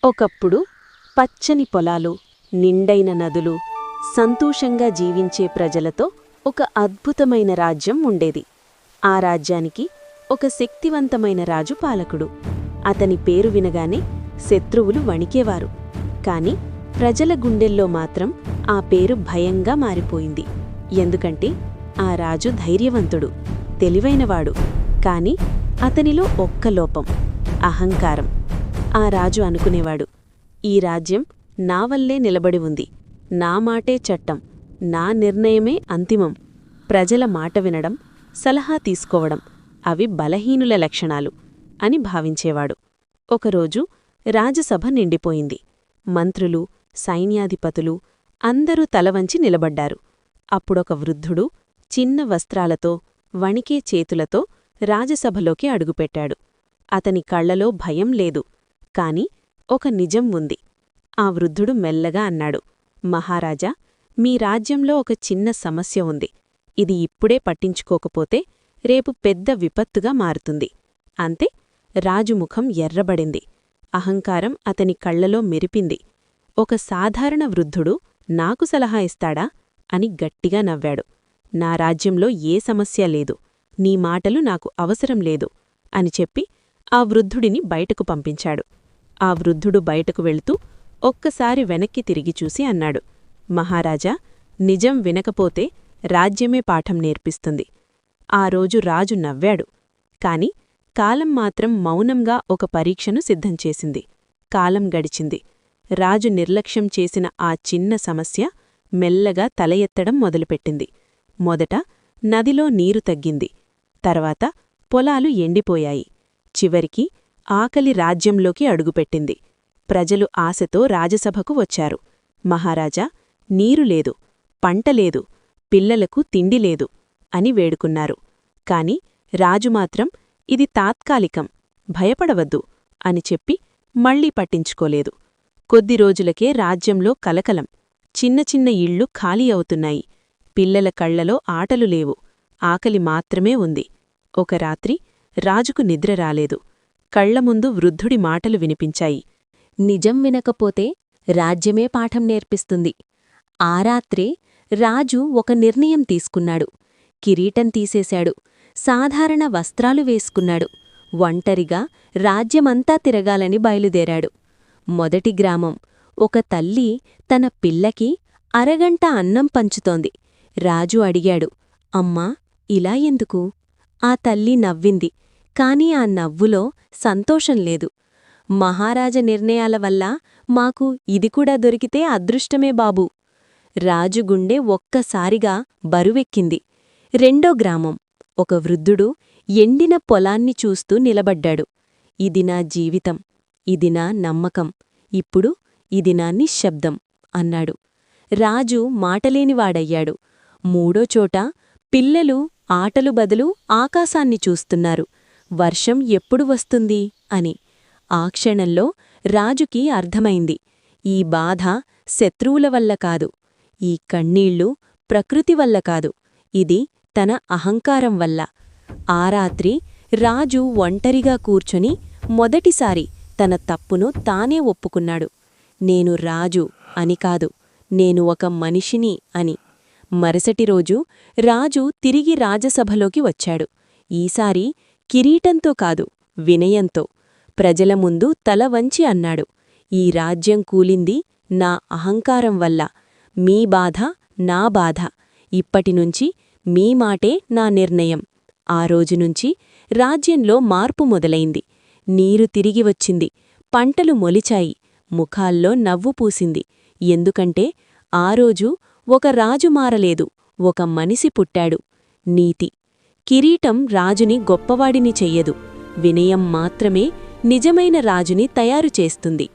ఒకప్పుడు పచ్చని పొలాలు, నిండైన నదులు, సంతోషంగా జీవించే ప్రజలతో ఒక అద్భుతమైన రాజ్యం ఉండేది. ఆ రాజ్యానికి ఒక శక్తివంతమైన రాజు పాలకుడు. అతని పేరు వినగానే శత్రువులు వణికేవారు. కాని ప్రజల గుండెల్లో మాత్రం ఆ పేరు భయంగా మారిపోయింది. ఎందుకంటే ఆ రాజు ధైర్యవంతుడు, తెలివైనవాడు. కాని అతనిలో ఒక్క లోపం, అహంకారం. ఆ రాజు అనుకునేవాడు, ఈ రాజ్యం నా వల్లే నిలబడి ఉంది, నా మాటే చట్టం, నా నిర్ణయమే అంతిమం. ప్రజల మాట వినడం, సలహా తీసుకోవడం అవి బలహీనుల లక్షణాలు అని భావించేవాడు. ఒకరోజు రాజసభ నిండిపోయింది. మంత్రులు, సైన్యాధిపతులు అందరూ తలవంచి నిలబడ్డారు. అప్పుడొక వృద్ధుడు చిన్న వస్త్రాలతో, వణికే చేతులతో రాజసభలోకి అడుగుపెట్టాడు. అతని కళ్లలో భయం లేదు, కాని ఒక నిజం ఉంది. ఆ వృద్ధుడు మెల్లగా అన్నాడు, మహారాజా, మీ రాజ్యంలో ఒక చిన్న సమస్య ఉంది. ఇది ఇప్పుడే పట్టించుకోకపోతే రేపు పెద్ద విపత్తుగా మారుతుంది. అంతే రాజు ముఖం ఎర్రబడింది. అహంకారం అతని కళ్లలో మెరిపింది. ఒక సాధారణ వృద్ధుడు నాకు సలహా ఇస్తాడా అని గట్టిగా నవ్వాడు. నా రాజ్యంలో ఏ సమస్య లేదు, నీ మాటలు నాకు అవసరం లేదు అని చెప్పి ఆ వృద్ధుడిని బయటకు పంపించాడు. ఆ వృద్ధుడు బయటకు వెళ్తూ ఒక్కసారి వెనక్కి తిరిగి చూసి అన్నాడు, మహారాజా, నిజం వినకపోతే రాజ్యమే పాఠం నేర్పిస్తుంది. ఆ రోజు రాజు నవ్వాడు. కాని కాలం మాత్రం మౌనంగా ఒక పరీక్షను సిద్ధం చేసింది. కాలం గడిచింది. రాజు నిర్లక్ష్యం చేసిన ఆ చిన్న సమస్య మెల్లగా తల ఎత్తడం మొదలుపెట్టింది. మొదట నదిలో నీరు తగ్గింది. తర్వాత పొలాలు ఎండిపోయాయి. చివరికి ఆకలి రాజ్యంలోకి అడుగుపెట్టింది. ప్రజలు ఆశతో రాజసభకు వచ్చారు. మహారాజా, నీరు లేదు, పంటలేదు, పిల్లలకు తిండి లేదు అని వేడుకున్నారు. కాని రాజుమాత్రం ఇది తాత్కాలికం, భయపడవద్దు అని చెప్పి మళ్లీ పట్టించుకోలేదు. కొద్ది రోజులకే రాజ్యంలో కలకలం. చిన్న చిన్న ఇళ్ళు ఖాళీ అవుతున్నాయి. పిల్లల కళ్లలో ఆటలు లేవు, ఆకలి మాత్రమే ఉంది. ఒక రాత్రి రాజుకు నిద్ర రాలేదు. కళ్లముందు వృద్ధుడి మాటలు వినిపించాయి, నిజం వినకపోతే రాజ్యమే పాఠం నేర్పిస్తుంది. ఆ రాత్రే రాజు ఒక నిర్ణయం తీసుకున్నాడు. కిరీటం తీసేశాడు. సాధారణ వస్త్రాలు వేసుకున్నాడు. ఒంటరిగా రాజ్యమంతా తిరగాలని బయలుదేరాడు. మొదటి గ్రామం. ఒక తల్లి తన పిల్లకి అరగంట అన్నం పంచుతోంది. రాజు అడిగాడు, అమ్మా, ఇలా ఎందుకు? ఆ తల్లి నవ్వింది. కాని ఆ నవ్వులో సంతోషం లేదు. మహారాజ నిర్ణయాల వల్ల మాకు ఇది కూడా దొరికితే అదృష్టమే బాబూ. రాజు గుండె ఒక్కసారిగా బరువెక్కింది. రెండో గ్రామం. ఒక వృద్ధుడు ఎండిన పొలాన్ని చూస్తూ నిలబడ్డాడు. ఇది నా జీవితం, ఇది నా నమ్మకం, ఇప్పుడు ఇది నా నిశ్శబ్దం అన్నాడు. రాజు మాటలేనివాడయ్యాడు. మూడో చోట పిల్లలు ఆటలు బదులు ఆకాశాన్ని చూస్తున్నారు, వర్షం ఎప్పుడు వస్తుంది అని. ఆ క్షణంలో రాజుకి అర్థమైంది, ఈ బాధ శత్రువుల వల్ల కాదు, ఈ కన్నీళ్లు ప్రకృతి వల్ల కాదు, ఇది తన అహంకారం వల్ల. ఆ రాత్రి రాజు ఒంటరిగా కూర్చొని మొదటిసారి తన తప్పును తానే ఒప్పుకున్నాడు. నేను రాజు అని కాదు, నేను ఒక మనిషిని అని. మరుసటి రోజు రాజు తిరిగి రాజసభలోకి వచ్చాడు. ఈసారి కిరీటంతో కాదు, వినయంతో. ప్రజల ముందు తల వంచి అన్నాడు, ఈ రాజ్యం కూలింది నా అహంకారం వల్ల. మీ బాధ నా బాధ. ఇప్పటినుంచి మీ మాటే నా నిర్ణయం. ఆ రోజునుంచి రాజ్యంలో మార్పు మొదలైంది. నీరు తిరిగి వచ్చింది. పంటలు మొలిచాయి. ముఖాల్లో నవ్వు పూసింది. ఎందుకంటే ఆ రోజు ఒక రాజు మారలేదు, ఒక మనిషి పుట్టాడు. నీతి. కిరీటం రాజుని గొప్పవాడిని చెయ్యదు, వినయం మాత్రమే నిజమైన రాజుని తయారు చేస్తుంది.